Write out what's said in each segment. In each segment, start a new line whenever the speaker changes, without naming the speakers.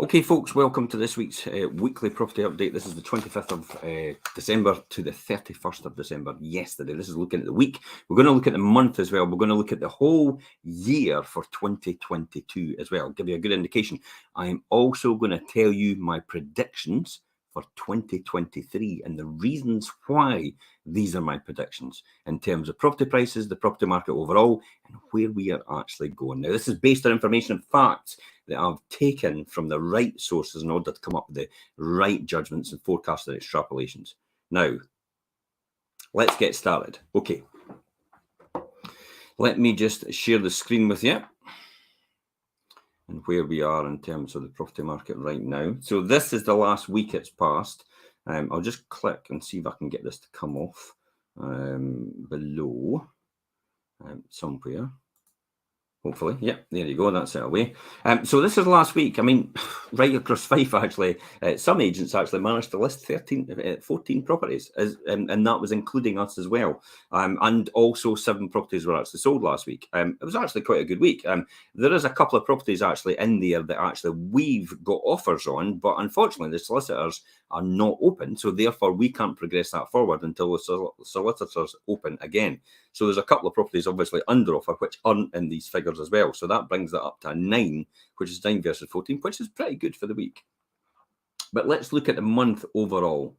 Okay, folks, welcome to this week's weekly property update. This is the 25th of December to the 31st of December, yesterday. This is looking at the week. We're going to look at the month as well. We're going to look at the whole year for 2022 as well. Give you a good indication. I'm also going to tell you my predictions for 2023 and the reasons why these are my predictions in terms of property prices, the property market overall, and where we are actually going. Now, this is based on information and facts that I've taken from the right sources in order to come up with the right judgments and forecasted extrapolations. Now, let's get started. Okay. Let me just share the screen with you and where we are in terms of the property market right now. So this is the last week it's passed. I'll just click and see if I can get this to come off below somewhere. Hopefully, yeah, there you go, that's it away. So this is last week. I mean, right across Fife, actually, some agents actually managed to list 14 properties, and that was including us as well. And also 7 properties were actually sold last week. It was actually quite a good week. There is a couple of properties actually in there that actually we've got offers on, but unfortunately the solicitors are not open, so therefore we can't progress that forward until the solicitors open again. So there's a couple of properties obviously under offer which aren't in these figures as well. So that brings that up to a 9, which is 9 versus 14, which is pretty good for the week. But let's look at the month overall.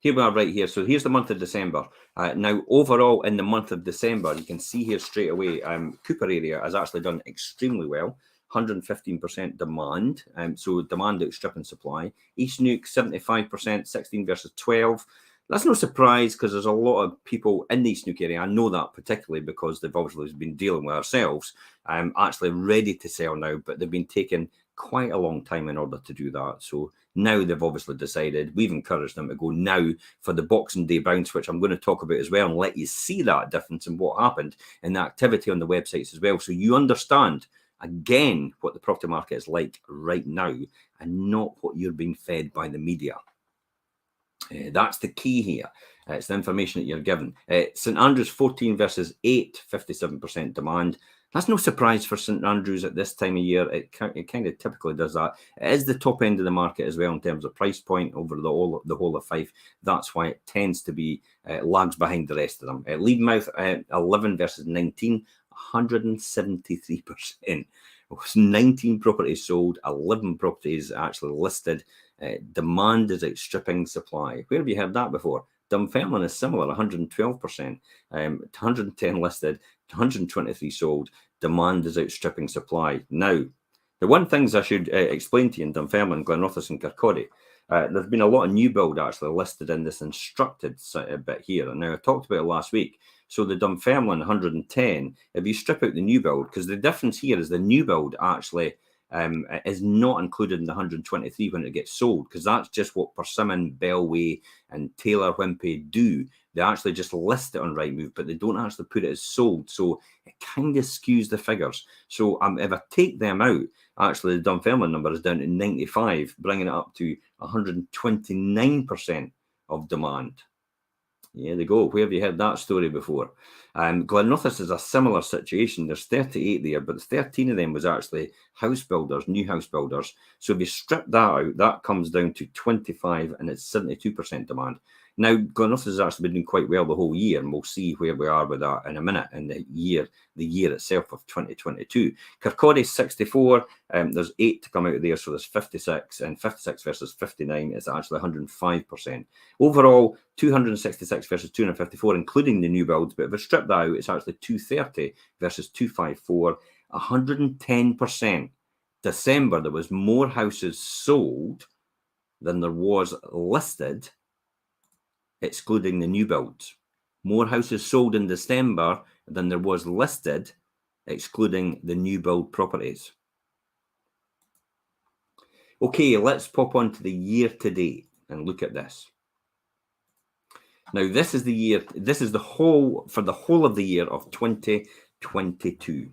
Here we are right here. So here's the month of December. Now, overall in the month of December, you can see here straight away, Cooper area has actually done extremely well. 115% demand. So demand outstripping supply. East Nuke, 75%, 16 versus 12. That's no surprise because there's a lot of people in the East Nuke area. I know that particularly because they've obviously been dealing with ourselves, actually ready to sell now, but they've been taking quite a long time in order to do that. So now they've obviously decided, we've encouraged them to go now for the Boxing Day bounce, which I'm going to talk about as well and let you see that difference in what happened in the activity on the websites as well. So you understand, again, what the property market is like right now and not what you're being fed by the media. That's the key here. It's the information that you're given. St Andrews 14 versus 8, 57% demand. That's no surprise for St Andrews at this time of year. It kind of typically does that. It is the top end of the market as well in terms of price point over the whole of Fife. That's why it tends to be lags behind the rest of them. Leadmouth 11 versus 19, 173%. 19 properties sold, 11 properties actually listed. Demand is outstripping supply. Where have you heard that before? Dunfermline is similar, 112%. 110 listed, 123 sold. Demand is outstripping supply. Now, the one things I should explain to you in Dunfermline, Glenrothes and Kirkcaldy, there's been a lot of new build actually listed in this instructed bit here. And now I talked about it last week. So the Dunfermline 110, if you strip out the new build, because the difference here is the new build actually is not included in the 123 when it gets sold, because that's just what Persimmon, Bellway and Taylor Wimpey do. They actually just list it on Rightmove, but they don't actually put it as sold. So it kind of skews the figures. So if I take them out, actually the Dunfermline number is down to 95, bringing it up to 129% of demand. Yeah, they go. Where have you heard that story before? Glenrothes is a similar situation. There's 38 there, but 13 of them was actually house builders, new house builders. So if you strip that out, that comes down to 25 and it's 72% demand. Now, Glenrothes has actually been doing quite well the whole year, and we'll see where we are with that in a minute in the year itself of 2022. Kirkcaldy 64, there's 8 to come out of there, so there's 56, and 56 versus 59 is actually 105%. Overall, 266 versus 254, including the new builds, but if I strip that out, it's actually 230 versus 254, 110%. December, there was more houses sold than there was listed, excluding the new builds. More houses sold in December than there was listed, excluding the new build properties. Okay, let's pop on to the year to date and look at this. Now, this is the year, this is the whole of the year of 2022.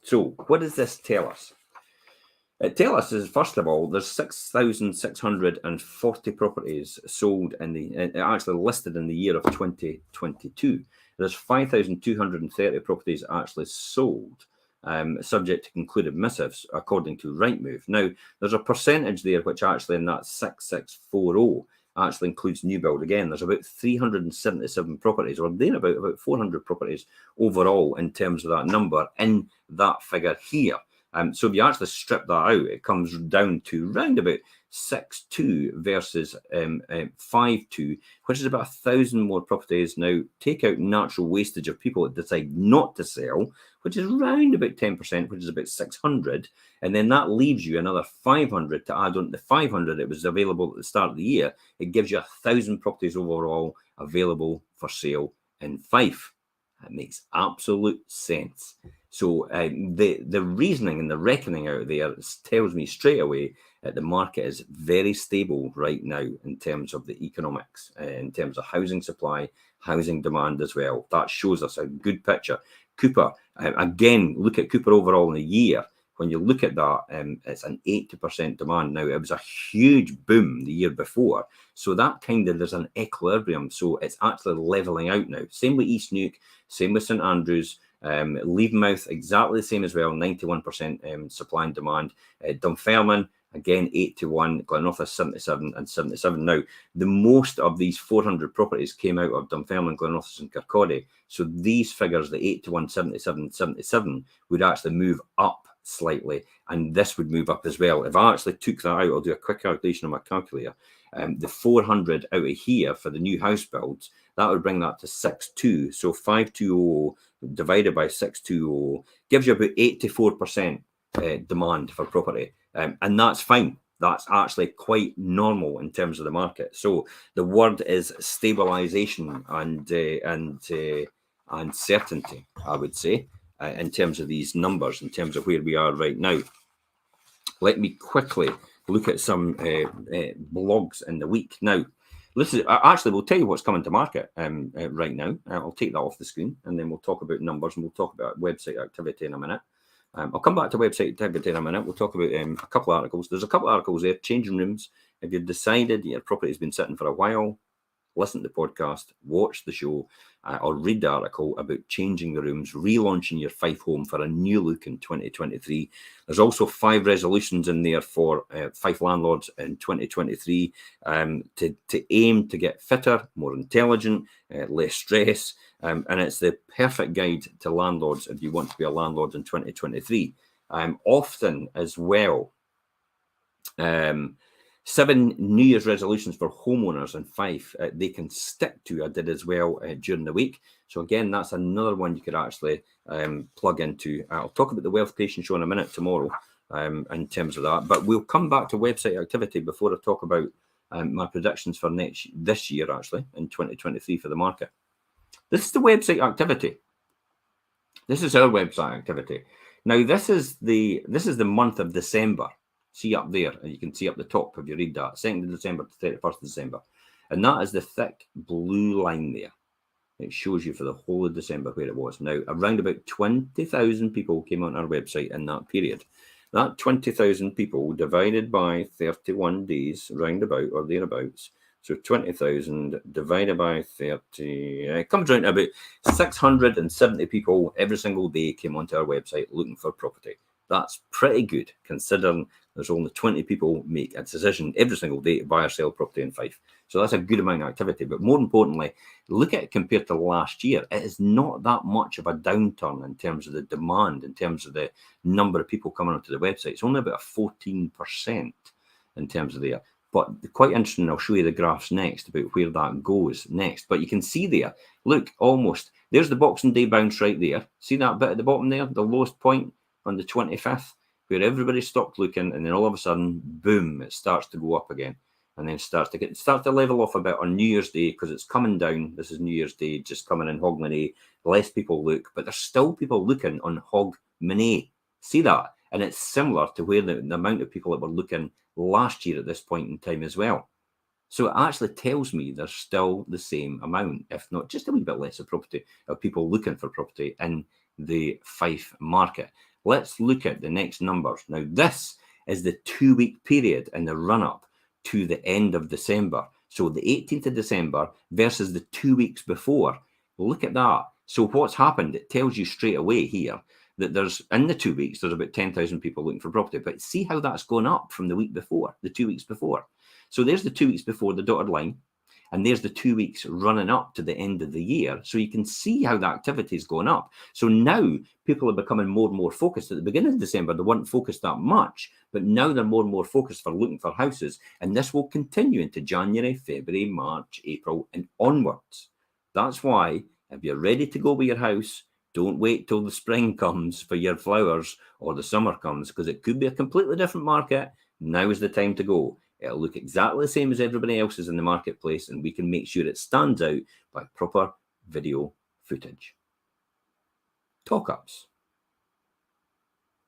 So, what does this tell us? It tells us is, first of all, there's 6,640 properties sold actually listed in the year of 2022. There's 5,230 properties actually sold. subject to concluded missives, according to Rightmove. Now, there's a percentage there which actually in that 6640 actually includes new build. Again, there's about 377 properties, or thereabout, about 400 properties overall in terms of that number in that figure here. So if you actually strip that out, it comes down to round about 6.2 versus 5.2, which is about 1,000 more properties. Now, take out natural wastage of people that decide not to sell, which is round about 10%, which is about 600. And then that leaves you another 500 to add on to the 500 that was available at the start of the year. It gives you 1,000 properties overall available for sale in Fife. That makes absolute sense. So the reasoning and the reckoning out there tells me straight away that the market is very stable right now in terms of the economics, in terms of housing supply, housing demand as well. That shows us a good picture. Cooper, again, look at Cooper overall in a year. When you look at that, it's an 80% demand. Now, it was a huge boom the year before. So that kind of, there's an equilibrium. So it's actually leveling out now. Same with East Nuke, same with St Andrews. Leavenmouth, exactly the same as well, 91% supply and demand. Dunfermline, again, 8-1. Glenorchy, 77 and 77. Now, the most of these 400 properties came out of Dunfermline, Glenorchy and Kirkcaldy. So these figures, the 8-1, 77, 77, would actually move up slightly, and this would move up as well. If I actually took that out, I'll do a quick calculation on my calculator. The 400 out of here for the new house builds, that would bring that to 6.2. So 520 divided by 620 gives you about 84% demand for property, and that's fine. That's actually quite normal in terms of the market. So the word is stabilization and certainty, I would say. In terms of these numbers, in terms of where we are right now. Let me quickly look at some blogs in the week. Now, listen, actually, we'll tell you what's coming to market right now. I'll take that off the screen, and then we'll talk about numbers, and we'll talk about website activity in a minute. I'll come back to website activity in a minute. We'll talk about a couple of articles. There's a couple of articles there, changing rooms. If you've decided your property has been sitting for a while, listen to the podcast, watch the show, or read the article about changing the rooms, relaunching your Fife home for a new look in 2023. There's also 5 resolutions in there for Fife landlords in 2023 to aim to get fitter, more intelligent, less stress, and it's the perfect guide to landlords if you want to be a landlord in 2023. Often as well, 7 New Year's resolutions for homeowners in Fife they can stick to. I did as well during the week. So again, that's another one you could actually plug into. I'll talk about the wealth creation show in a minute tomorrow in terms of that. But we'll come back to website activity before I talk about my predictions for this year, actually, in 2023 for the market. This is the website activity. This is our website activity. Now, this is the month of December. See up there, and you can see up the top if you read that, 2nd of December to 31st of December. And that is the thick blue line there. It shows you for the whole of December where it was. Now, around about 20,000 people came on our website in that period. That 20,000 people divided by 31 days, roundabout or thereabouts. So 20,000 divided by 30, it comes around to about 670 people every single day came onto our website looking for property. That's pretty good, considering there's only 20 people make a decision every single day to buy or sell property in Fife. So that's a good amount of activity. But more importantly, look at it compared to last year. It is not that much of a downturn in terms of the demand, in terms of the number of people coming onto the website. It's only about a 14% in terms of there. But quite interesting, I'll show you the graphs next about where that goes next. But you can see there, look, almost, there's the Boxing Day bounce right there. See that bit at the bottom there, the lowest point on the 25th, where everybody stopped looking, and then all of a sudden, boom, it starts to go up again, and then starts to level off a bit on New Year's Day because it's coming down. This is New Year's Day, just coming in Hogmanay. Less people look, but there's still people looking on Hogmanay. See that? And it's similar to where the amount of people that were looking last year at this point in time as well. So it actually tells me there's still the same amount, if not just a wee bit less of people looking for property in the Fife market. Let's look at the next numbers. Now, this is the 2-week period in the run-up to the end of December. So the 18th of December versus the 2 weeks before. Look at that. So what's happened? It tells you straight away here that there's, in the 2 weeks, there's about 10,000 people looking for property. But see how that's gone up from the week before, the 2 weeks before. So there's the 2 weeks before the dotted line. And there's the 2 weeks running up to the end of the year. So you can see how the activity is going up. So now people are becoming more and more focused. At the beginning of December, they weren't focused that much, but now they're more and more focused for looking for houses. And this will continue into January, February, March, April, and onwards. That's why if you're ready to go with your house, don't wait till the spring comes for your flowers or the summer comes, because it could be a completely different market. Now is the time to go. It'll look exactly the same as everybody else's in the marketplace, and we can make sure it stands out by proper video footage. Talk-ups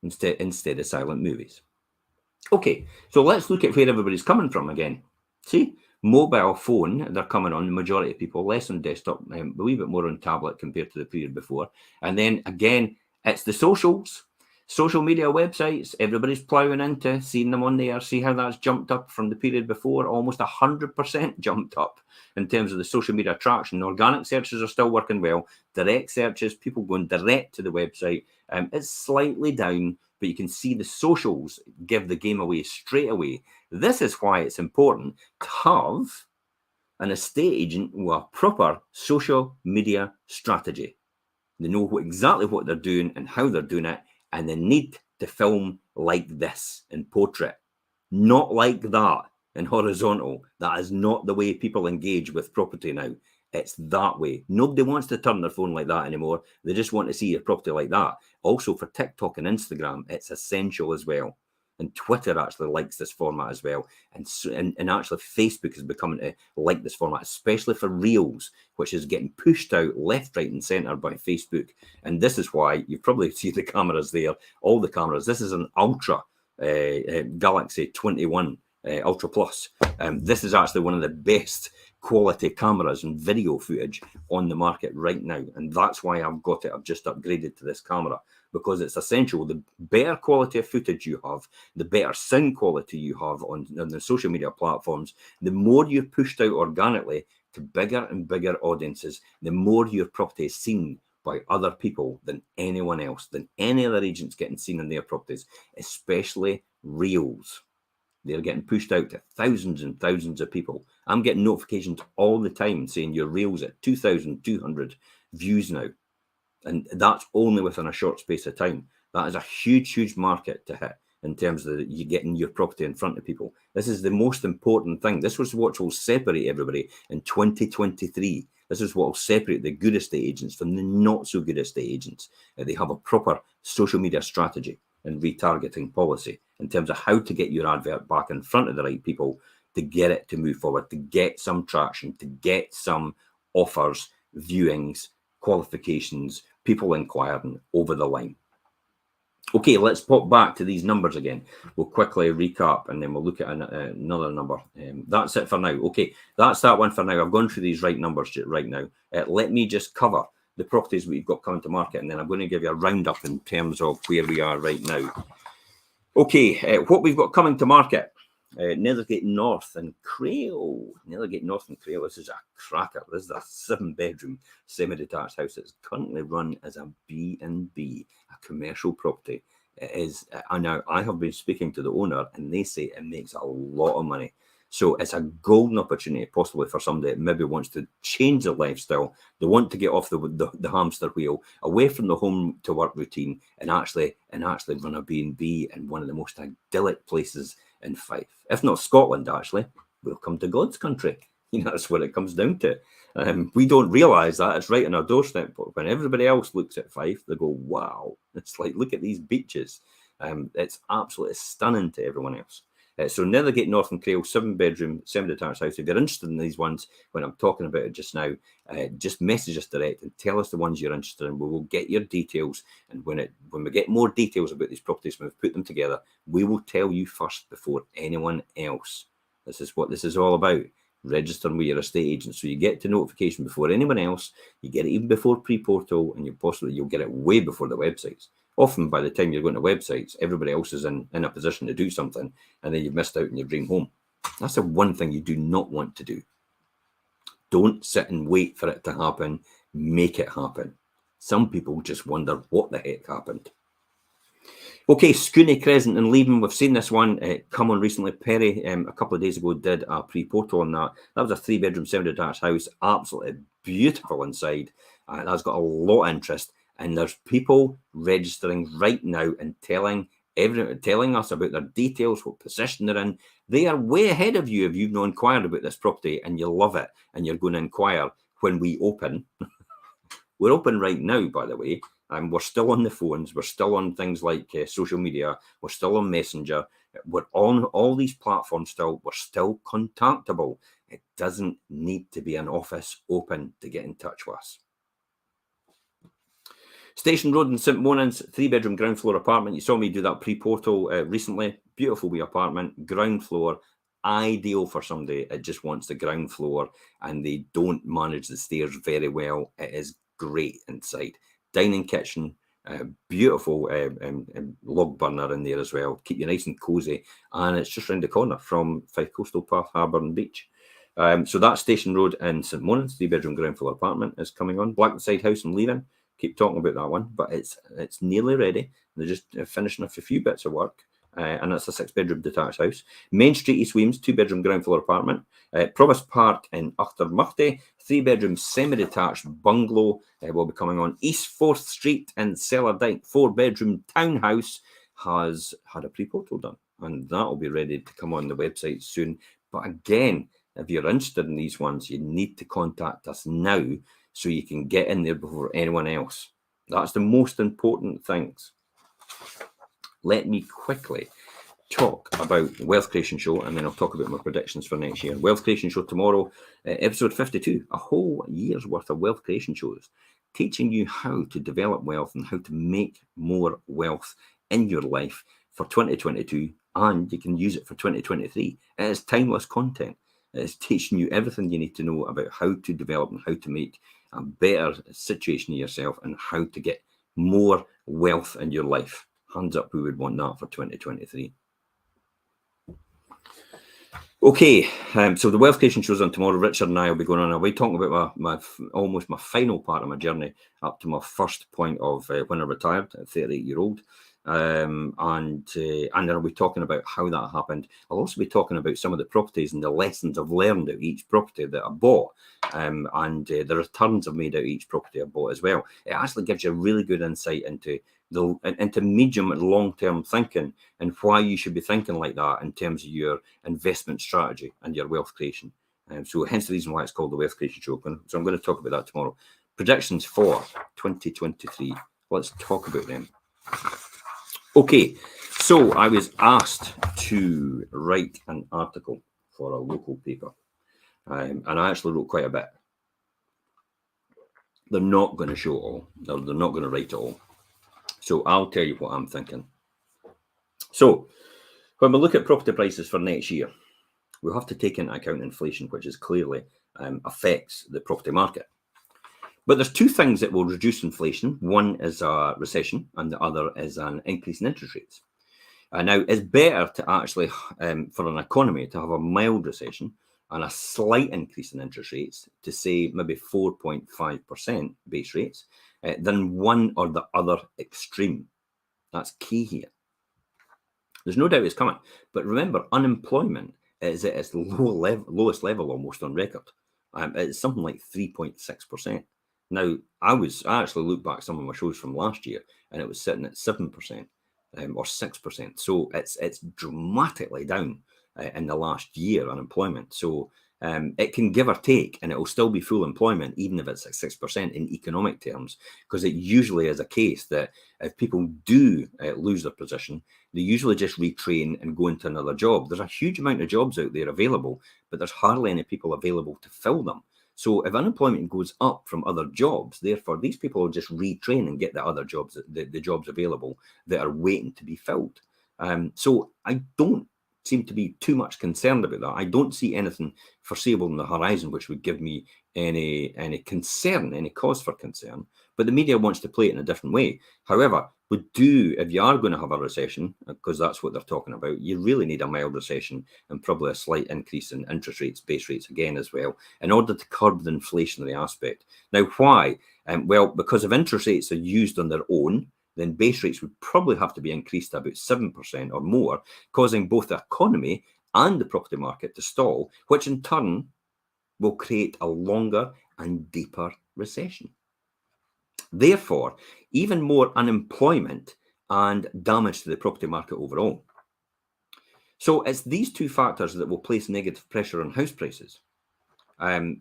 instead of silent movies. Okay, so let's look at where everybody's coming from again. See, mobile phone, they're coming on, the majority of people, less on desktop, a wee bit more on tablet compared to the period before. And then again, it's the socials. Social media websites, everybody's ploughing into, seeing them on there, see how that's jumped up from the period before, almost 100% jumped up in terms of the social media attraction. Organic searches are still working well. Direct searches, people going direct to the website, it's slightly down, but you can see the socials give the game away straight away. This is why it's important to have an estate agent with a proper social media strategy. They know exactly what they're doing and how they're doing it. And they need to film like this in portrait, not like that in horizontal. That is not the way people engage with property now. It's that way. Nobody wants to turn their phone like that anymore. They just want to see your property like that. Also for TikTok and Instagram, it's essential as well. And Twitter actually likes this format as well. And actually Facebook is becoming to like this format, especially for Reels, which is getting pushed out left, right, and center by Facebook. And this is why you probably see the cameras there, all the cameras. This is an Ultra Galaxy 21 Ultra Plus. This is actually one of the best quality cameras and video footage on the market right now. And that's why I've got it. I've just upgraded to this camera, because it's essential. The better quality of footage you have, the better sound quality you have on the social media platforms, the more you're pushed out organically to bigger and bigger audiences, the more your property is seen by other people than anyone else, than any other agents getting seen in their properties, especially Reels. They're getting pushed out to thousands and thousands of people. I'm getting notifications all the time saying your Reels at 2,200 views now. And that's only within a short space of time. That is a huge, huge market to hit in terms of you getting your property in front of people. This is the most important thing. This was what will separate everybody in 2023. This is what will separate the good estate agents from the not so good estate agents. They have a proper social media strategy and retargeting policy in terms of how to get your advert back in front of the right people to get it to move forward, to get some traction, to get some offers, viewings, qualifications, people inquiring over the line. Okay, let's pop back to these numbers again. We'll quickly recap and then we'll look at another number. That's it for now. Okay, that's that one for now. I've gone through these right numbers right now. Let me just cover the properties we've got coming to market, and then I'm going to give you a roundup in terms of where we are right now. Okay, what we've got coming to market. Nethergate North and Crail. Nethergate North and Crail. This is a cracker. This is a 7-bedroom semi-detached house that's currently run as a B&B, a commercial property. It is, and now I have been speaking to the owner, and they say it makes a lot of money. So it's a golden opportunity, possibly for somebody that maybe wants to change their lifestyle. They want to get off the hamster wheel, away from the home to work routine, and actually run a B&B in one of the most idyllic places in Fife, if not Scotland. Actually, welcome to God's country. You know, that's what it comes down to. We don't realise that it's right on our doorstep, but when everybody else looks at Fife, they go, "Wow!" It's like, look at these beaches. It's absolutely stunning to everyone else. So Nethergate North and Crail, 7-bedroom, semi-detached house. If you're interested in these ones, when I'm talking about it just now, just message us direct and tell us the ones you're interested in. We will get your details. And when we get more details about these properties, when we've put them together, we will tell you first before anyone else. This is what this is all about. Registering with your estate agent. So you get the notification before anyone else. You get it even before pre-portal, and you'll get it way before the websites. Often by the time you're going to websites, everybody else is in a position to do something, and then you've missed out on your dream home. That's the one thing you do not want to do. Don't sit and wait for it to happen. Make it happen. Some people just wonder what the heck happened. Okay, Scooney Crescent and Leaving. We've seen this one come on recently. Perry, a couple of days ago, did a pre-portal on that. That was a 3-bedroom, semi-detached house. Absolutely beautiful inside. That's got a lot of interest. And there's people registering right now and telling us about their details, what position they're in. They are way ahead of you if you've not inquired about this property and you love it and you're going to inquire when we open. We're open right now, by the way. We're still on the phones. We're still on things like social media. We're still on Messenger. We're on all these platforms still. We're still contactable. It doesn't need to be an office open to get in touch with us. Station Road in St Monans, 3-bedroom ground floor apartment. You saw me do that pre-portal recently. Beautiful wee apartment, ground floor. Ideal for somebody that just wants the ground floor and they don't manage the stairs very well. It is great inside. Dining kitchen, beautiful log burner in there as well. Keep you nice and cozy. And it's just round the corner from Fife Coastal Path, Harbour and Beach. So that Station Road in St Monans, 3-bedroom ground floor apartment is coming on. Blackside House and Leaving. Keep talking about that one, but it's nearly ready. They're just finishing off a few bits of work. And that's a 6-bedroom detached house. Main Street, East Weems, 2-bedroom ground floor apartment. Provost Park in Achtermurty, 3-bedroom semi-detached bungalow will be coming on. East 4th Street in Cellardyke, 4-bedroom townhouse has had a pre-portal done. And that will be ready to come on the website soon. But again, if you're interested in these ones, you need to contact us now so you can get in there before anyone else. That's the most important things. Let me quickly talk about Wealth Creation Show, and then I'll talk about my predictions for next year. Wealth Creation Show tomorrow, episode 52, a whole year's worth of wealth creation shows, teaching you how to develop wealth and how to make more wealth in your life for 2022, and you can use it for 2023. It is timeless content. It is teaching you everything you need to know about how to develop and how to make a better situation of yourself and how to get more wealth in your life. Hands up who would want that for 2023. Okay, so the Wealth Creation Show's on tomorrow. Richard and I will be going on. I'll be talking about almost my final part of my journey up to my first point of when I retired at 38-year-old. And I'll be talking about how that happened. I'll also be talking about some of the properties and the lessons I've learned out of each property that I bought, and the returns I've made out of each property I bought as well. It actually gives you a really good insight into medium and long-term thinking and why you should be thinking like that in terms of your investment strategy and your wealth creation. So hence the reason why it's called the Wealth Creation Show. So I'm going to talk about that tomorrow. Predictions for 2023. Let's talk about them. Okay, so I was asked to write an article for a local paper, and I actually wrote quite a bit. They're not going to show it all. They're not going to write it all. So I'll tell you what I'm thinking. So when we look at property prices for next year, we have to take into account inflation, which is clearly affects the property market. But there's two things that will reduce inflation. One is a recession, and the other is an increase in interest rates. Now, it's better to actually, for an economy, to have a mild recession and a slight increase in interest rates to say maybe 4.5% base rates than one or the other extreme. That's key here. There's no doubt it's coming. But remember, unemployment is at its lowest level almost on record. It's something like 3.6%. Now, I actually looked back some of my shows from last year, and it was sitting at 7% or 6%. So it's dramatically down in the last year, unemployment. So it can give or take, and it will still be full employment, even if it's at 6% in economic terms, because it usually is a case that if people do lose their position, they usually just retrain and go into another job. There's a huge amount of jobs out there available, but there's hardly any people available to fill them. So if unemployment goes up from other jobs, therefore these people will just retrain and get the other jobs, the jobs available that are waiting to be filled. So I don't seem to be too much concerned about that. I don't see anything foreseeable on the horizon which would give me any concern, any cause for concern. But the media wants to play it in a different way. However, if you are going to have a recession, because that's what they're talking about, you really need a mild recession and probably a slight increase in interest rates, base rates again as well, in order to curb the inflationary aspect. Now, why? Well, because if interest rates are used on their own, then base rates would probably have to be increased to about 7% or more, causing both the economy and the property market to stall, which in turn will create a longer and deeper recession. Therefore, even more unemployment and damage to the property market overall. So it's these two factors that will place negative pressure on house prices.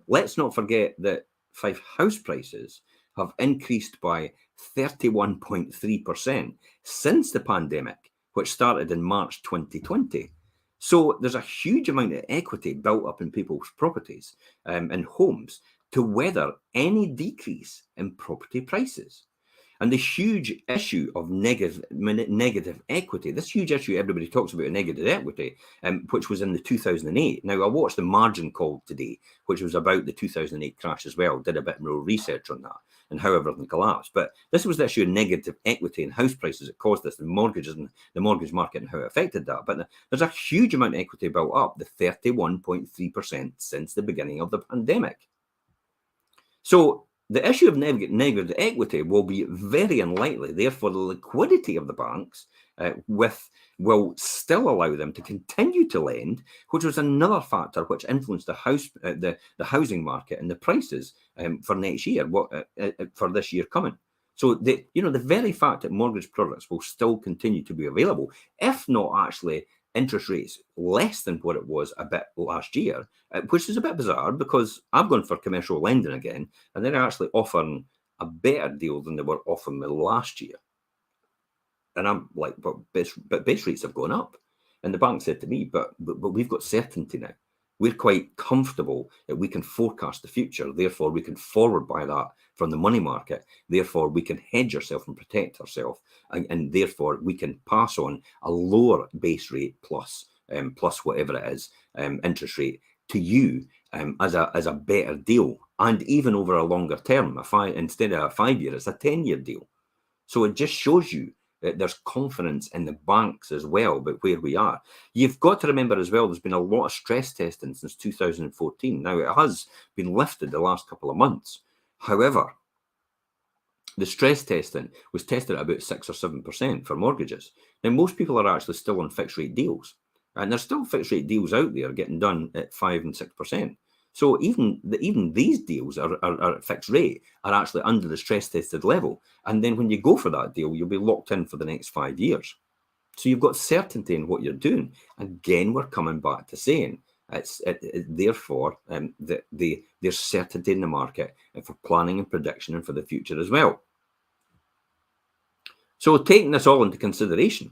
Let's not forget that Fife house prices have increased by 31.3% since the pandemic, which started in March 2020. So there's a huge amount of equity built up in people's properties and homes to weather any decrease in property prices. And the huge issue of negative equity, this huge issue everybody talks about, negative equity, which was in the 2008. Now, I watched the Margin Call today, which was about the 2008 crash as well, did a bit more research on that and how everything collapsed. But this was the issue of negative equity in house prices that caused this, the mortgages and the mortgage market and how it affected that. But there's a huge amount of equity built up, the 31.3% since the beginning of the pandemic. So the issue of negative equity will be very unlikely. Therefore, the liquidity of the banks will still allow them to continue to lend, which was another factor which influenced the housing market and the prices for next year, for this year coming. So the very fact that mortgage products will still continue to be available, if not actually interest rates less than what it was a bit last year, which is a bit bizarre because I've gone for commercial lending again, and they're actually offering a better deal than they were offering me last year. And I'm like, but base rates have gone up. And the bank said to me, but we've got certainty now. We're quite comfortable that we can forecast the future. Therefore, we can forward buy that from the money market. Therefore, we can hedge ourselves and protect ourselves. And therefore, we can pass on a lower base rate plus whatever it is, interest rate to you as a better deal. And even over a longer term, instead of a 5-year, it's a 10-year deal. So it just shows you that there's confidence in the banks as well about where we are. You've got to remember as well, there's been a lot of stress testing since 2014. Now, it has been lifted the last couple of months. However, the stress testing was tested at about 6 or 7% for mortgages. Now, most people are actually still on fixed rate deals. And there's still fixed rate deals out there getting done at 5 and 6%. So even these deals are at fixed rate are actually under the stress tested level. And then when you go for that deal, you'll be locked in for the next 5 years. So you've got certainty in what you're doing. Again, we're coming back to saying therefore there's certainty in the market and for planning and prediction and for the future as well. So taking this all into consideration,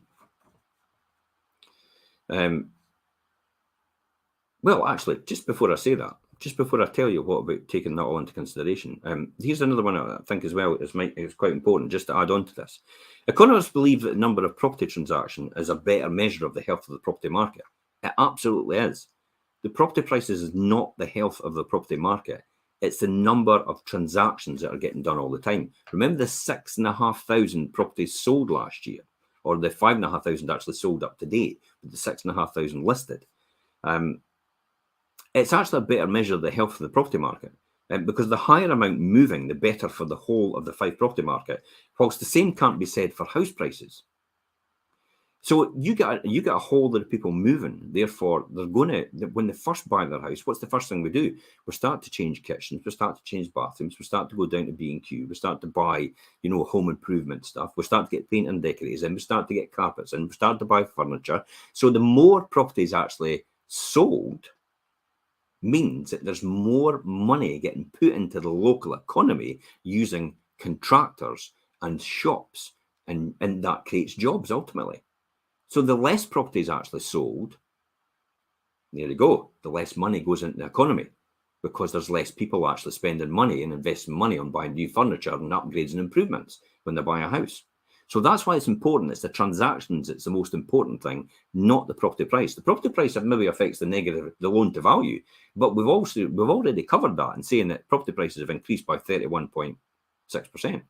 well, actually, just before I say that, just before I tell you what about taking that all into consideration, here's another one I think as well is quite important just to add on to this. Economists believe that the number of property transactions is a better measure of the health of the property market. It absolutely is. The property prices is not the health of the property market. It's the number of transactions that are getting done all the time. Remember the 6,500 properties sold last year, or the 5,500 actually sold up to date, but the 6,500 listed. It's actually a better measure of the health of the property market because the higher amount moving, the better for the whole of the Fife property market, whilst the same can't be said for house prices. So you get a whole lot of people moving. Therefore, they're going to, when they first buy their house, what's the first thing we do? We start to change kitchens, we start to change bathrooms, we start to go down to B&Q, we start to buy, home improvement stuff, we start to get paint and decorators in, we start to get carpets in, we start to buy furniture. So the more properties actually sold means that there's more money getting put into the local economy using contractors and shops, and that creates jobs ultimately. So the less properties actually sold, there you go, the less money goes into the economy because there's less people actually spending money and investing money on buying new furniture and upgrades and improvements when they buy a house. So that's why it's important. It's the transactions that's the most important thing, not the property price. The property price maybe affects the loan to value, but we've already covered that in saying that property prices have increased by 31.6%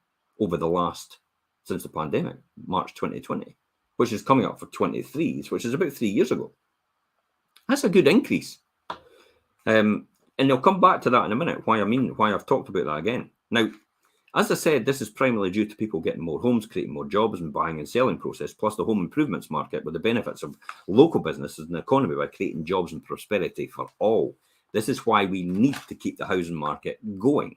over since the pandemic, March 2020, which is coming up for 23, which is about 3 years ago. That's a good increase. And I'll come back to that in a minute, why I've talked about that again. Now, As I said, this is primarily due to people getting more homes, creating more jobs and buying and selling process, plus the home improvements market with the benefits of local businesses and the economy by creating jobs and prosperity for all. This is why we need to keep the housing market going.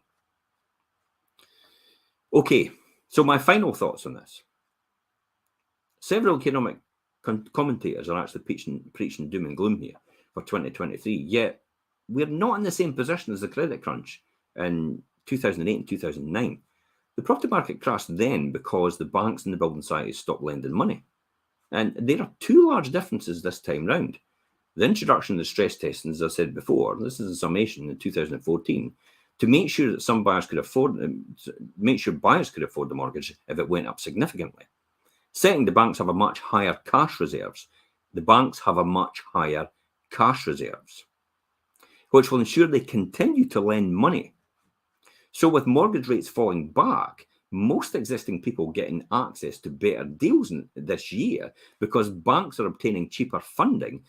Okay, so my final thoughts on this. Several economic commentators are actually preaching doom and gloom here for 2023, yet we're not in the same position as the credit crunch in 2008 and 2009. The property market crashed then because the banks and the building societies stopped lending money. And there are two large differences this time round. The introduction of the stress testing, as I said before, this is a summation in 2014, to make sure that some buyers could afford, buyers could afford the mortgage if it went up significantly. Second, the banks have a much higher cash reserves. The banks have a much higher cash reserves, which will ensure they continue to lend money. So with mortgage rates falling back, most existing people getting access to better deals this year because banks are obtaining cheaper funding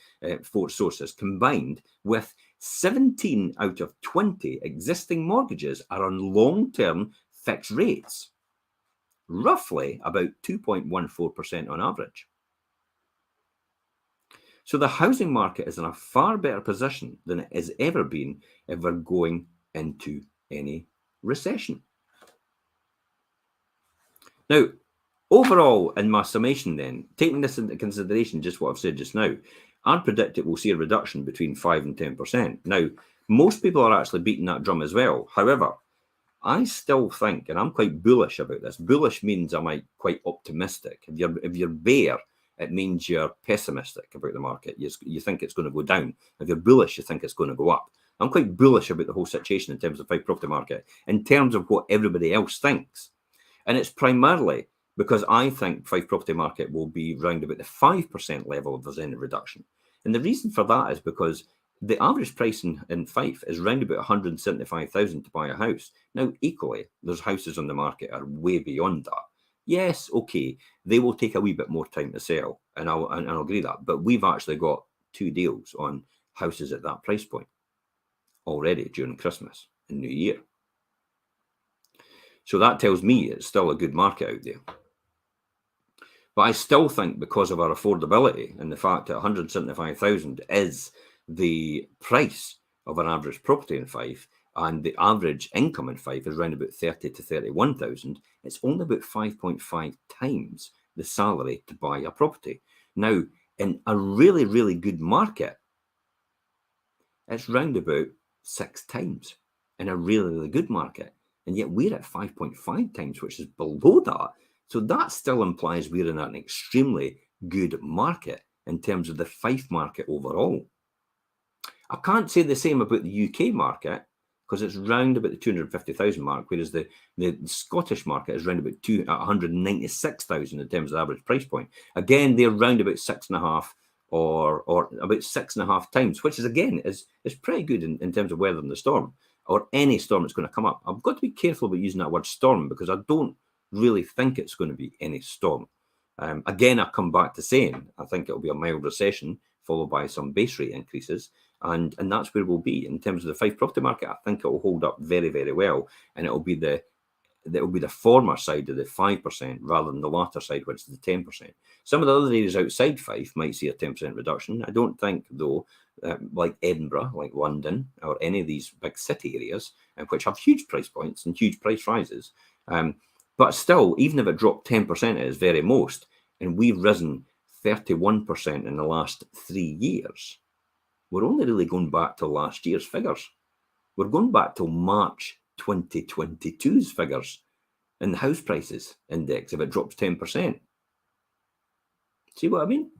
for sources, combined with 17 out of 20 existing mortgages are on long-term fixed rates, roughly about 2.14% on average. So the housing market is in a far better position than it has ever been if we're going into any recession. Now, overall, in my summation then, taking this into consideration, just what I've said just now, I'd predict it will see a reduction between 5 and 10%. Now, most people are actually beating that drum as well. However, I still think, and I'm quite bullish about this. Bullish means I'm quite optimistic. If you're bear, it means you're pessimistic about the market. You think it's going to go down. If you're bullish, you think it's going to go up. I'm quite bullish about the whole situation in terms of the Fife property market, in terms of what everybody else thinks. And it's primarily because I think Fife property market will be round about the 5% level if there's any reduction. And the reason for that is because the average price in Fife is round about 175,000 to buy a house. Now, equally, there's houses on the market are way beyond that. Yes, okay, they will take a wee bit more time to sell, and I'll agree that. But we've actually got 2 deals on houses at that price point already during Christmas and New Year. So that tells me it's still a good market out there. But I still think because of our affordability and the fact that 175,000 is the price of an average property in Fife, and the average income in Fife is around about 30 to 31,000, it's only about 5.5 times the salary to buy a property. Now, in a really, really good market, it's round about 6 times in a really, really good market. And yet we're at 5.5 times, which is below that. So that still implies we're in an extremely good market in terms of the Fife market overall. I can't say the same about the UK market because it's round about the 250,000 mark, whereas the Scottish market is round about 196,000 in terms of the average price point. Again, they're round about 6.5 or about 6.5 times, which is again is pretty good in terms of weathering the storm or any storm that's going to come up. I've got to be careful about using that word storm because I don't really think it's going to be any storm. Again, I come back to saying I think it'll be a mild recession followed by some base rate increases. And that's where we'll be in terms of the Fife property market. I think it will hold up very, very well, and it will be the former side of the 5% rather than the latter side, which is the 10%. Some of the other areas outside Fife might see a 10% reduction. I don't think, though, like Edinburgh, like London, or any of these big city areas, which have huge price points and huge price rises. But still, even if it dropped 10% at its very most, and we've risen 31% in the last 3 years, we're only really going back to last year's figures. We're going back to March 2022's figures in the house prices index if it drops 10%. See what I mean?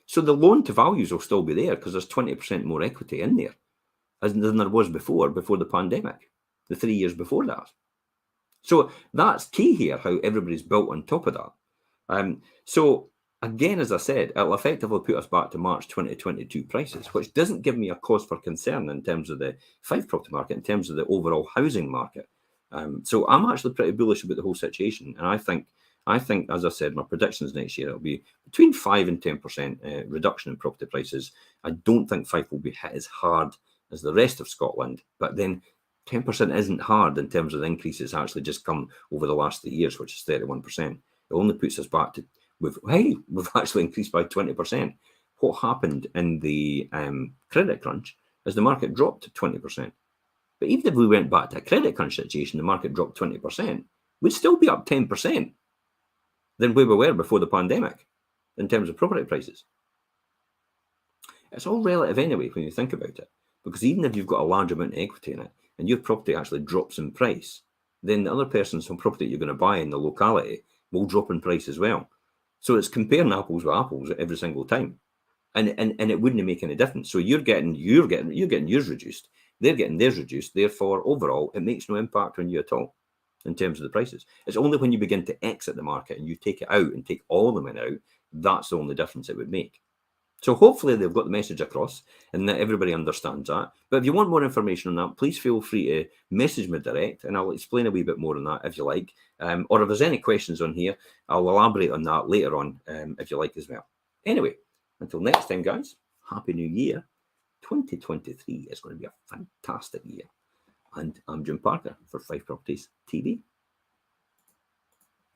So the loan to values will still be there because there's 20% more equity in there than there was before the pandemic, the 3 years before that. So that's key here, how everybody's built on top of that. So again, as I said, it'll effectively put us back to March 2022 prices, which doesn't give me a cause for concern in terms of the Fife property market, in terms of the overall housing market. So I'm actually pretty bullish about the whole situation. And I think, as I said, my predictions next year, it'll be between 5 and 10% reduction in property prices. I don't think Fife will be hit as hard as the rest of Scotland, but then 10% isn't hard in terms of the increase that's actually just come over the last 3 years, which is 31%. It only puts us back to, we've actually increased by 20%. What happened in the credit crunch is the market dropped 20%. But even if we went back to a credit crunch situation, the market dropped 20%, we'd still be up 10% than where we were before the pandemic in terms of property prices. It's all relative anyway when you think about it, because even if you've got a large amount of equity in it and your property actually drops in price, then the other person's property you're going to buy in the locality will drop in price as well. So it's comparing apples with apples every single time. And it wouldn't make any difference. So you're getting yours reduced, they're getting theirs reduced. Therefore, overall, it makes no impact on you at all in terms of the prices. It's only when you begin to exit the market and you take it out and take all the money out, that's the only difference it would make. So hopefully they've got the message across and that everybody understands that. But if you want more information on that, please feel free to message me direct and I'll explain a wee bit more on that if you like. Or if there's any questions on here, I'll elaborate on that later on if you like as well. Anyway, until next time, guys, Happy New Year. 2023 is going to be a fantastic year. And I'm Jim Parker for Fife Properties TV.